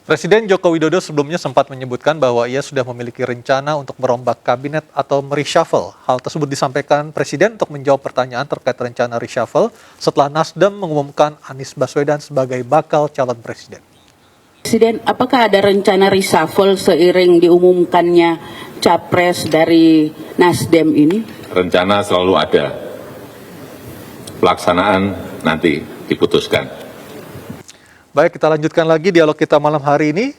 Presiden Joko Widodo sebelumnya sempat menyebutkan bahwa ia sudah memiliki rencana untuk merombak kabinet atau mereshuffle. Hal tersebut disampaikan Presiden untuk menjawab pertanyaan terkait rencana reshuffle setelah Nasdem mengumumkan Anies Baswedan sebagai bakal calon presiden. Presiden, apakah ada rencana reshuffle seiring diumumkannya capres dari Nasdem ini? Rencana selalu ada. Pelaksanaan nanti diputuskan. Baik, kita lanjutkan lagi dialog kita malam hari ini.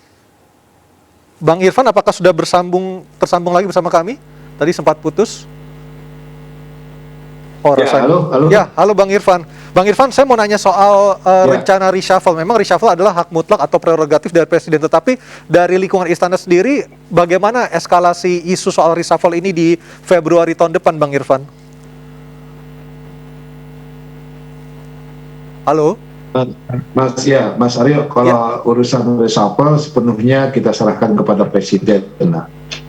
Bang Irfan, apakah sudah tersambung lagi bersama kami? Tadi sempat putus. Oh, ya, halo. Ya, halo Bang Irfan. Bang Irfan, saya mau nanya soal rencana reshuffle. Memang reshuffle adalah hak mutlak atau prerogatif dari Presiden. Tetapi dari lingkungan istana sendiri, bagaimana eskalasi isu soal reshuffle ini di Februari tahun depan, Bang Irfan? Halo? Mas Aryo, kalau urusan reshuffle sepenuhnya kita serahkan kepada Presiden,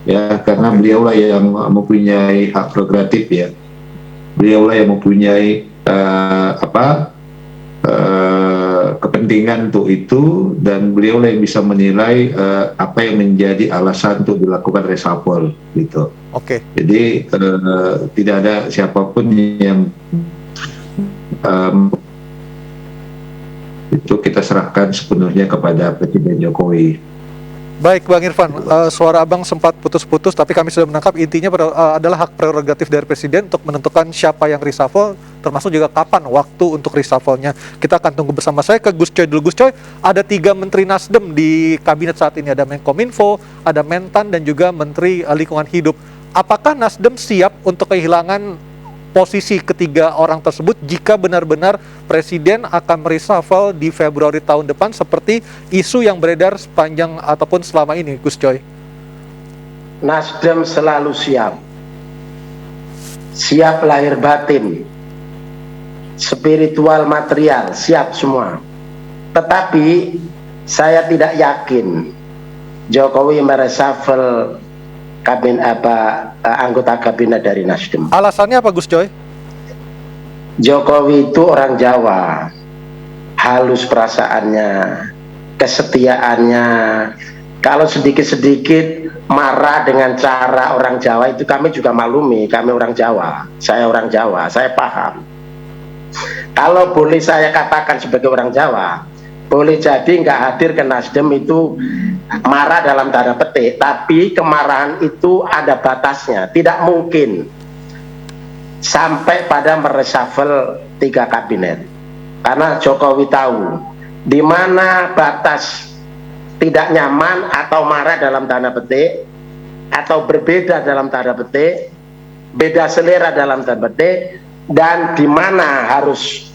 ya, karena beliaulah yang mempunyai hak prerogatif, ya, beliaulah yang mempunyai kepentingan untuk itu, dan beliaulah yang bisa menilai apa yang menjadi alasan untuk dilakukan reshuffle, gitu. Oke. Jadi tidak ada siapapun yang itu kita serahkan sepenuhnya kepada Presiden Jokowi. Baik Bang Irfan, suara Abang sempat putus-putus, tapi kami sudah menangkap intinya adalah hak prerogatif dari Presiden untuk menentukan siapa yang reshuffle, termasuk juga kapan waktu untuk reshuffle-nya. Kita akan tunggu bersama. Saya ke Gus Coy dulu. Gus Coy, ada 3 Menteri Nasdem di kabinet saat ini, ada Menkominfo, ada Mentan, dan juga Menteri Lingkungan Hidup. Apakah Nasdem siap untuk kehilangan posisi ketiga orang tersebut jika benar-benar Presiden akan mereshuffle di Februari tahun depan seperti isu yang beredar sepanjang ataupun selama ini, Gus Coy? Nasdem selalu siap. Siap lahir batin, spiritual material, siap semua. Tetapi saya tidak yakin Jokowi mereshuffle anggota kabinet dari Nasdem. Alasannya apa, Gus Coy? Jokowi itu orang Jawa, halus perasaannya, kesetiaannya. Kalau sedikit-sedikit marah dengan cara orang Jawa itu kami juga maklumi, kami orang Jawa, saya paham. Kalau boleh saya katakan sebagai orang Jawa, boleh jadi nggak hadir ke Nasdem itu marah dalam tanda petik, tapi kemarahan itu ada batasnya. Tidak mungkin sampai pada mereshuffle 3 kabinet, karena Jokowi tahu di mana batas tidak nyaman atau marah dalam tanda petik, atau berbeda dalam tanda petik, beda selera dalam tanda petik, dan di mana harus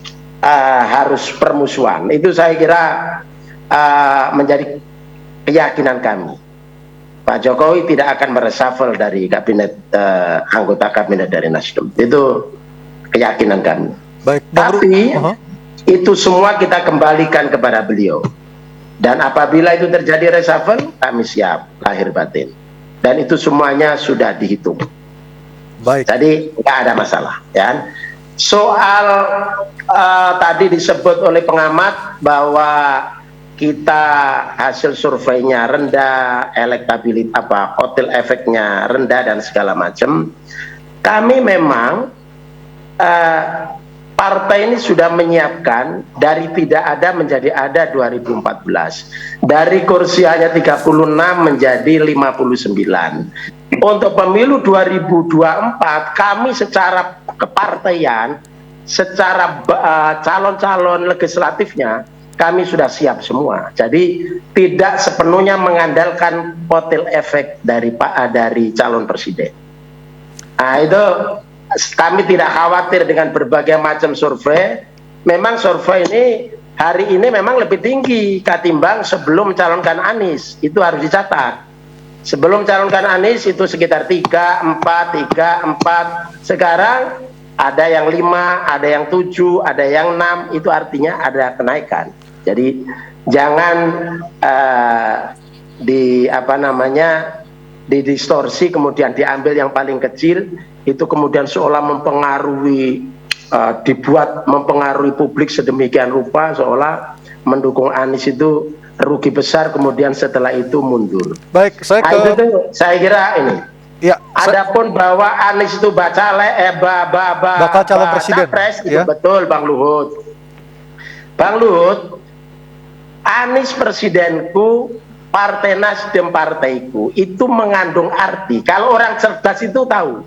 permusuhan. Itu saya kira menjadi keyakinan kami. Pak Jokowi tidak akan mereshuffle dari kabinet anggota kabinet dari Nasdem. Itu keyakinan kami. Baik, tapi itu semua kita kembalikan kepada beliau. Dan apabila itu terjadi reshuffle, kami siap lahir batin. Dan itu semuanya sudah dihitung. Baik. Jadi nggak ada masalah, ya. Soal tadi disebut oleh pengamat bahwa kita hasil surveinya rendah, elektabilitas kotel efeknya rendah dan segala macam. Kami memang partai ini sudah menyiapkan dari tidak ada menjadi ada 2014. Dari kursi hanya 36 menjadi 59. Untuk pemilu 2024 kami secara kepartaian, secara calon-calon legislatifnya kami sudah siap semua. Jadi tidak sepenuhnya mengandalkan kotel efek dari calon presiden. Nah, itu kami tidak khawatir dengan berbagai macam survei. Memang survei ini hari ini memang lebih tinggi ketimbang sebelum calonkan Anies. Itu harus dicatat. Sebelum calonkan Anies itu sekitar 3, 4. Sekarang ada yang 5, ada yang 7, ada yang 6. Itu artinya ada kenaikan. Jadi jangan didistorsi kemudian diambil yang paling kecil, itu kemudian seolah mempengaruhi, mempengaruhi publik sedemikian rupa, seolah mendukung Anies itu rugi besar, kemudian setelah itu mundur. Baik, saya Nah, ke itu tuh saya kira ini. ya, Adapun bahwa Anies itu bakal calon presiden, capres, itu ya. betul Bang Luhut. Bang Luhut, Anies presidenku, Partai Nasdem partaiku, itu mengandung arti. Kalau orang cerdas itu tahu,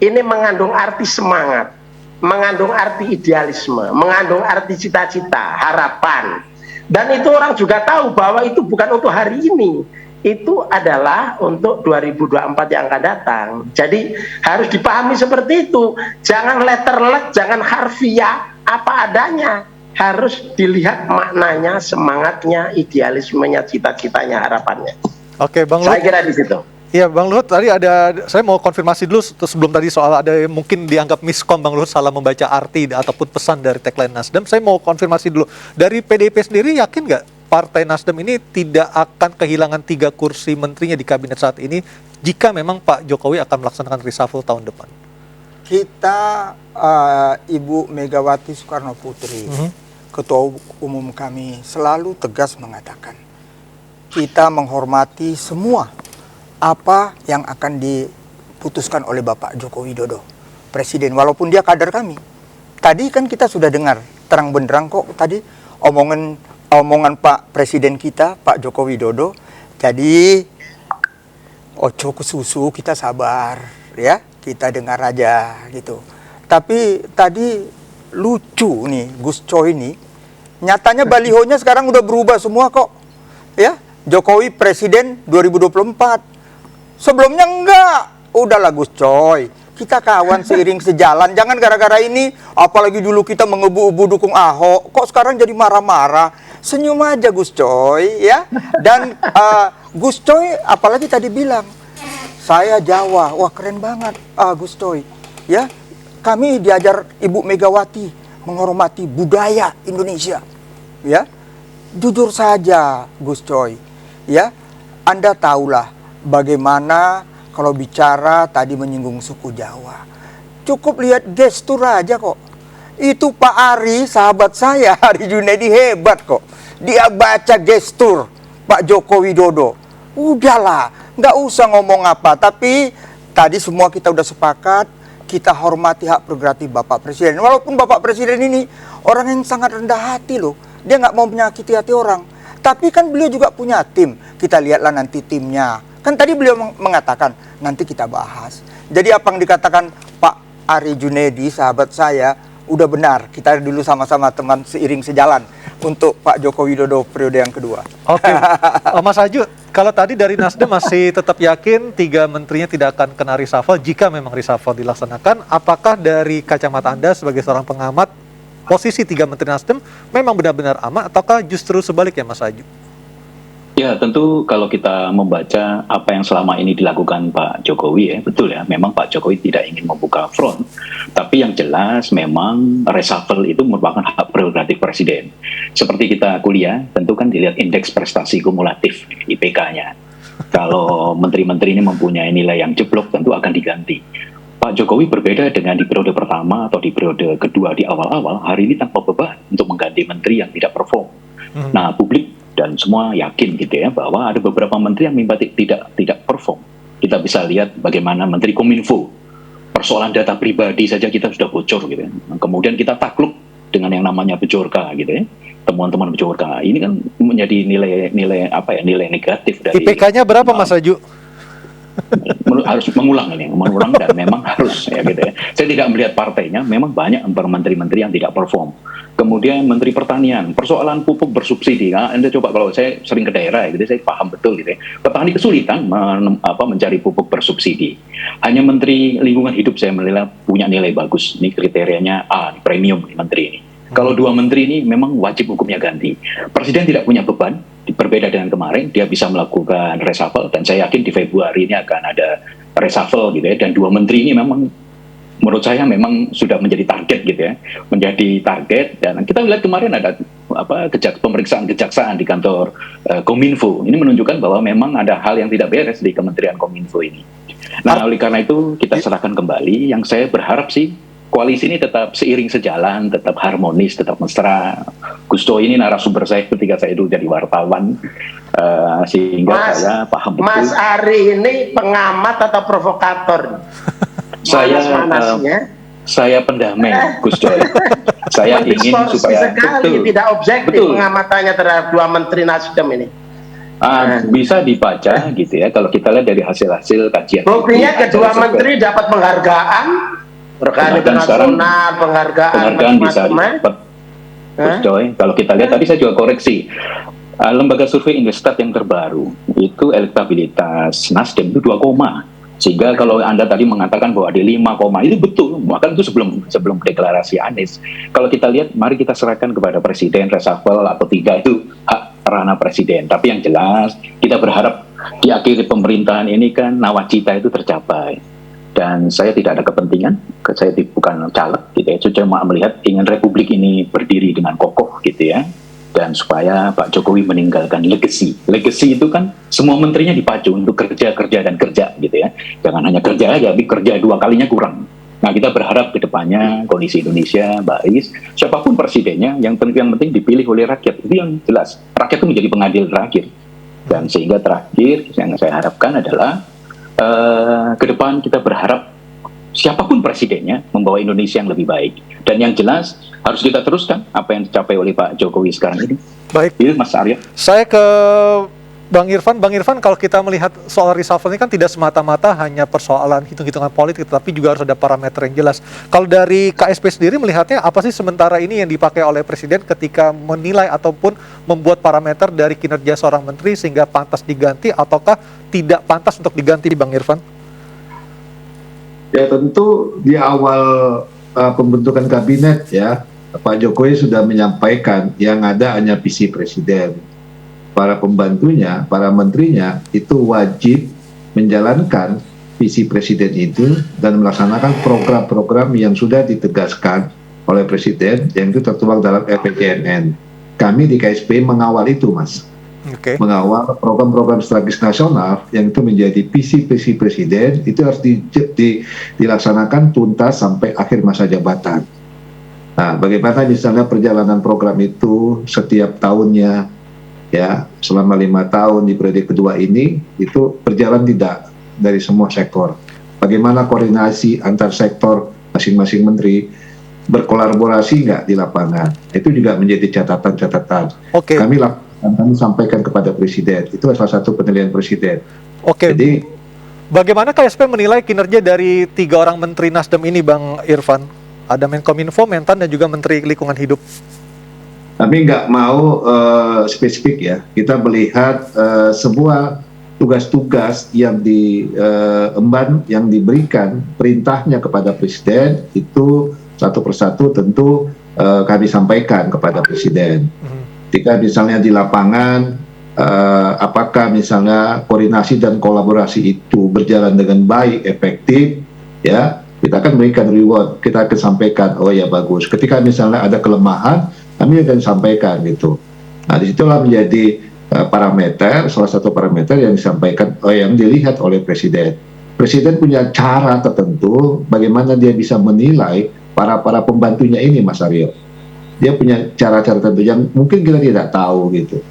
ini mengandung arti semangat, mengandung arti idealisme, mengandung arti cita-cita, harapan. Dan itu orang juga tahu bahwa itu bukan untuk hari ini, itu adalah untuk 2024 yang akan datang. Jadi harus dipahami seperti itu. Jangan letterlek, jangan harfiah, apa adanya. Harus dilihat maknanya, semangatnya, idealismenya, cita-citanya, harapannya. Oke, Bang Saya Luhut. kira di situ. Iya, Bang Luhut, tadi saya mau konfirmasi dulu sebelum tadi soal ada yang mungkin dianggap miskom Bang Luhut salah membaca arti ataupun pesan dari tagline Nasdem. Saya mau konfirmasi dulu, dari PDIP sendiri yakin nggak Partai Nasdem ini tidak akan kehilangan 3 kursi menterinya di kabinet saat ini jika memang Pak Jokowi akan melaksanakan reshuffle tahun depan? Kita, Ibu Megawati Soekarno Putri, Ketua Umum kami, selalu tegas mengatakan, kita menghormati semua apa yang akan diputuskan oleh Bapak Joko Widodo, Presiden, walaupun dia kader kami. Tadi kan kita sudah dengar terang benderang kok tadi omongan Pak Presiden kita, Pak Joko Widodo. Jadi ojo ke susu, kita sabar ya, kita dengar aja gitu. Tapi tadi lucu nih Gus Coy ini, nyatanya balihonya sekarang udah berubah semua kok ya. Jokowi Presiden 2024. Sebelumnya enggak, udahlah Gus Coy, kita kawan seiring sejalan, jangan gara-gara ini, apalagi dulu kita mengebu-ebu dukung Ahok, kok sekarang jadi marah-marah. Senyum aja Gus Coy ya. Dan Gus Coy apalagi tadi bilang, saya Jawa, wah keren banget Gus Coy ya. Kami diajar Ibu Megawati menghormati budaya Indonesia ya. Jujur saja Gus Coy ya, Anda tahulah bagaimana kalau bicara tadi menyinggung suku Jawa. Cukup lihat gestur aja kok. Itu Pak Ari, sahabat saya, Ari Junedi hebat kok. Dia baca gestur Pak Joko Widodo. Udahlah, nggak usah ngomong apa. Tapi tadi semua kita udah sepakat, kita hormati hak prerogatif Bapak Presiden. Walaupun Bapak Presiden ini orang yang sangat rendah hati loh. Dia nggak mau menyakiti hati orang. Tapi kan beliau juga punya tim. Kita lihatlah nanti timnya. Kan tadi beliau mengatakan, nanti kita bahas. Jadi apa yang dikatakan Pak Ari Junedi, sahabat saya, udah benar. Kita dulu sama-sama teman seiring sejalan untuk Pak Joko Widodo periode yang kedua. Oke, Mas Aju, kalau tadi dari Nasdem masih tetap yakin 3 menterinya tidak akan kena reshuffle jika memang reshuffle dilaksanakan. Apakah dari kacamata Anda sebagai seorang pengamat, posisi 3 menteri Nasdem memang benar-benar aman ataukah justru sebaliknya Mas Aju? Ya tentu kalau kita membaca apa yang selama ini dilakukan Pak Jokowi ya, betul ya, memang Pak Jokowi tidak ingin membuka front, tapi yang jelas memang reshuffle itu merupakan hak prerogatif Presiden. Seperti kita kuliah, tentu kan dilihat indeks prestasi kumulatif IPK-nya. Kalau menteri-menteri ini mempunyai nilai yang jeblok tentu akan diganti. Pak Jokowi berbeda dengan di periode pertama atau di periode kedua di awal-awal, hari ini tanpa beban untuk mengganti menteri yang tidak perform. Nah publik dan semua yakin gitu ya bahwa ada beberapa menteri yang tidak perform. Kita bisa lihat bagaimana Menteri Kominfo, persoalan data pribadi saja kita sudah bocor gitu ya. Kemudian kita takluk dengan yang namanya Bejorka gitu ya. Temuan-temuan Bejorka ini kan menjadi nilai negatif dari IPK-nya berapa Mas Aju? Harus mengulang dan memang harus ya gitu ya. Saya tidak melihat partainya, memang banyak menteri-menteri yang tidak perform. Kemudian Menteri Pertanian, persoalan pupuk bersubsidi. Anda coba, kalau saya sering ke daerah ya, gitu, saya paham betul gitu ya. Petani kesulitan mencari pupuk bersubsidi. Hanya Menteri Lingkungan Hidup saya menilai punya nilai bagus. Ini kriterianya A, premium menteri ini. Kalau 2 menteri ini memang wajib hukumnya ganti. Presiden tidak punya beban, berbeda dengan kemarin, dia bisa melakukan reshuffle dan saya yakin di Februari ini akan ada reshuffle gitu ya. Dan 2 menteri ini memang menurut saya memang sudah menjadi target gitu ya, menjadi target. Dan kita lihat kemarin ada pemeriksaan kejaksaan di kantor Kominfo. Ini menunjukkan bahwa memang ada hal yang tidak beres di Kementerian Kominfo ini. Nah oleh karena itu kita serahkan kembali. Yang saya berharap sih koalisi ini tetap seiring sejalan, tetap harmonis, tetap mesra. Gus Coy ini narasumber saya ketika saya dulu jadi wartawan, sehingga saya paham betul. Mas Ari ini pengamat atau provokator? Saya pendamai, Gus Coy. Saya ingin supaya sekali, tidak objektif pengamatannya terhadap dua menteri Nasdem ini. Bisa dibaca gitu ya, kalau kita lihat dari hasil-hasil kajian. Buktinya kedua menteri dapat penghargaan internasional, penghargaan bisa didapat. Gus Coy, kalau kita lihat tadi saya juga koreksi. Lembaga survei Indostat yang terbaru itu elektabilitas Nasdem itu 2, sehingga kalau Anda tadi mengatakan bahwa ada 5, itu betul, bahkan itu sebelum deklarasi Anies. Kalau kita lihat, mari kita serahkan kepada Presiden reshuffle atau 3 itu hak ranah Presiden. Tapi yang jelas kita berharap di akhir pemerintahan ini kan nawacita itu tercapai. Dan saya tidak ada kepentingan, saya bukan caleg gitu ya, cuma melihat ingin Republik ini berdiri dengan kokoh gitu ya. Dan supaya Pak Jokowi meninggalkan legacy. Legacy itu kan semua menterinya dipacu untuk kerja gitu ya. Jangan hanya kerja aja, tapi kerja 2 kalinya kurang. Nah, kita berharap ke depannya kondisi Indonesia baik, siapapun presidennya, yang penting dipilih oleh rakyat. Itu yang jelas. Rakyat itu menjadi pengadil terakhir. Dan sehingga terakhir yang saya harapkan adalah ke depan kita berharap siapapun presidennya membawa Indonesia yang lebih baik. Dan yang jelas harus kita teruskan apa yang dicapai oleh Pak Jokowi sekarang ini. Baik. Ini Mas Arya. Saya ke Bang Irfan. Bang Irfan, kalau kita melihat soal reshuffle ini kan tidak semata-mata hanya persoalan hitung-hitungan politik, tapi juga harus ada parameter yang jelas. Kalau dari KSP sendiri melihatnya apa sih sementara ini yang dipakai oleh Presiden ketika menilai ataupun membuat parameter dari kinerja seorang menteri sehingga pantas diganti ataukah tidak pantas untuk diganti, Bang Irfan? Ya tentu di awal pembentukan kabinet ya, Pak Jokowi sudah menyampaikan yang ada hanya visi presiden. Para pembantunya, para menterinya itu wajib menjalankan visi presiden itu dan melaksanakan program-program yang sudah ditegaskan oleh presiden yang itu tertuang dalam RPJMN. Kami di KSP mengawal itu, Mas. Mengawal program-program strategis nasional yang itu menjadi visi-visi presiden itu harus dilaksanakan tuntas sampai akhir masa jabatan. Nah, bagaimana misalnya perjalanan program itu setiap tahunnya ya selama 5 tahun di periode kedua ini itu berjalan tidak dari semua sektor. Bagaimana koordinasi antar sektor masing-masing menteri berkolaborasi nggak di lapangan? Itu juga menjadi catatan-catatan. Kami sampaikan kepada Presiden, itu salah satu penilaian Presiden. Jadi, bagaimana KSP menilai kinerja dari 3 orang Menteri Nasdem ini, Bang Irfan? Ada Menkominfo, Mentan, dan juga Menteri Lingkungan Hidup. Kami nggak mau spesifik ya, kita melihat sebuah tugas-tugas yang diemban, yang diberikan perintahnya kepada Presiden, itu satu persatu tentu kami sampaikan kepada Presiden. Ketika misalnya di lapangan, apakah misalnya koordinasi dan kolaborasi itu berjalan dengan baik, efektif, ya kita akan berikan reward, kita akan sampaikan, oh ya bagus. Ketika misalnya ada kelemahan, kami akan sampaikan gitu. Nah disitulah menjadi parameter, salah satu parameter yang disampaikan, yang dilihat oleh Presiden. Presiden punya cara tertentu, bagaimana dia bisa menilai para pembantunya ini, Mas Aryo. Dia punya cara-cara tertentu yang mungkin kita tidak tahu gitu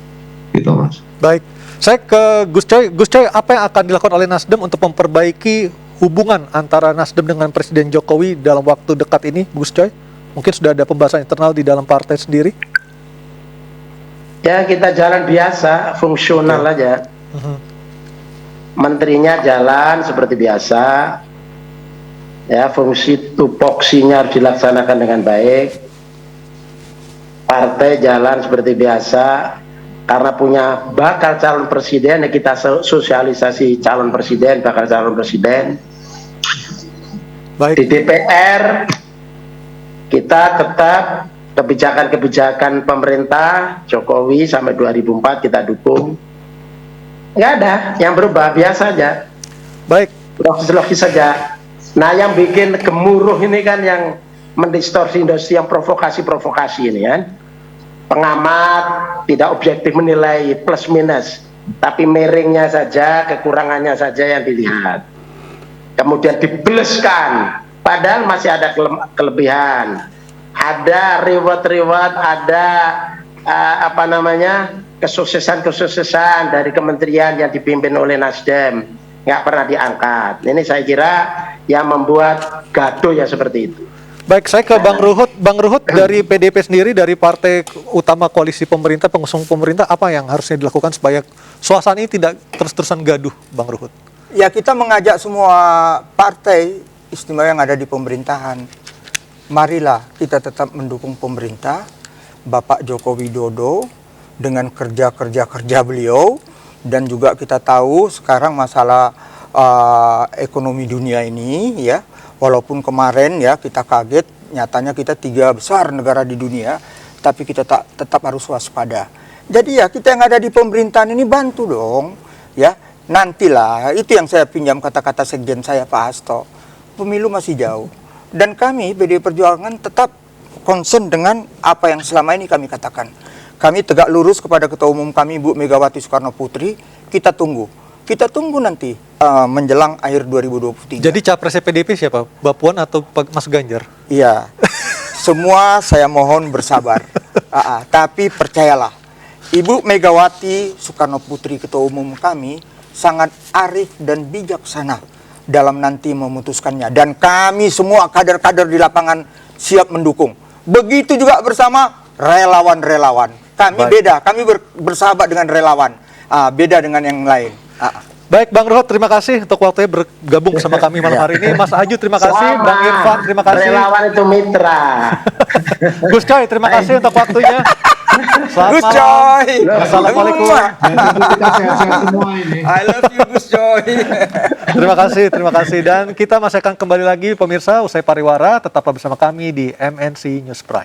Mas. Baik, saya ke Gus Coy. Gus Coy, apa yang akan dilakukan oleh Nasdem untuk memperbaiki hubungan antara Nasdem dengan Presiden Jokowi dalam waktu dekat ini, Gus Coy? Mungkin sudah ada pembahasan internal di dalam partai sendiri? Ya kita jalan biasa, fungsional aja. Menterinya jalan seperti biasa. Ya fungsi tupoksinya harus dilaksanakan dengan baik. Partai jalan seperti biasa, karena punya bakal calon presiden, ya kita sosialisasi calon presiden, bakal calon presiden. Baik. Di DPR kita tetap kebijakan-kebijakan pemerintah Jokowi sampai 2004 kita dukung. Nggak ada yang berubah, biasa aja. Baik. Logis-logis saja. Nah yang bikin gemuruh ini kan yang mendistorsi industri, yang provokasi-provokasi ini kan. Pengamat tidak objektif menilai plus minus, tapi miringnya saja, kekurangannya saja yang dilihat. Kemudian dibeleskan Padahal masih ada kelebihan, ada reward-reward, ada kesuksesan-kesuksesan dari kementerian yang dipimpin oleh Nasdem, nggak pernah diangkat. Ini saya kira yang membuat gaduh ya seperti itu. Baik, saya ke Bang Ruhut. Bang Ruhut, dari PDIP sendiri, dari partai utama koalisi pemerintah, pengusung pemerintah, apa yang harusnya dilakukan supaya suasana ini tidak terus-terusan gaduh, Bang Ruhut? Ya, kita mengajak semua partai istimewa yang ada di pemerintahan, marilah kita tetap mendukung pemerintah, Bapak Joko Widodo, dengan kerja beliau, dan juga kita tahu sekarang masalah ekonomi dunia ini, ya, walaupun kemarin ya kita kaget, nyatanya kita 3 besar negara di dunia, tapi kita tetap harus waspada. Jadi ya kita yang ada di pemerintahan ini bantu dong, ya. Nantilah, itu yang saya pinjam kata-kata sekjen saya Pak Hasto, pemilu masih jauh. Dan kami PDI Perjuangan tetap concern dengan apa yang selama ini kami katakan. Kami tegak lurus kepada Ketua Umum kami Ibu Megawati Soekarno Putri, kita tunggu nanti menjelang akhir 2023. Jadi capresnya PDIP siapa? Mbak Puan atau Mas Ganjar? Iya, semua saya mohon bersabar. Tapi percayalah, Ibu Megawati Soekarno Putri Ketua Umum kami sangat arif dan bijaksana dalam nanti memutuskannya. Dan kami semua kader-kader di lapangan siap mendukung. Begitu juga bersama relawan-relawan. Kami Baik. beda, kami bersahabat dengan relawan. Beda dengan yang lain. Baik, Bang Ruhut, terima kasih untuk waktunya bergabung bersama kami malam hari ini. Mas Aju, terima kasih. Sama. Bang Irfan, terima kasih. Relawan itu mitra. Gus Coy, terima kasih untuk waktunya. Selamat Gus malam. Coy. Assalamualaikum. Kita sehat-sehat semua ini. I love you Gus Coy. Terima kasih. Dan kita masih akan kembali lagi pemirsa usai pariwara, tetaplah bersama kami di MNC News Prime.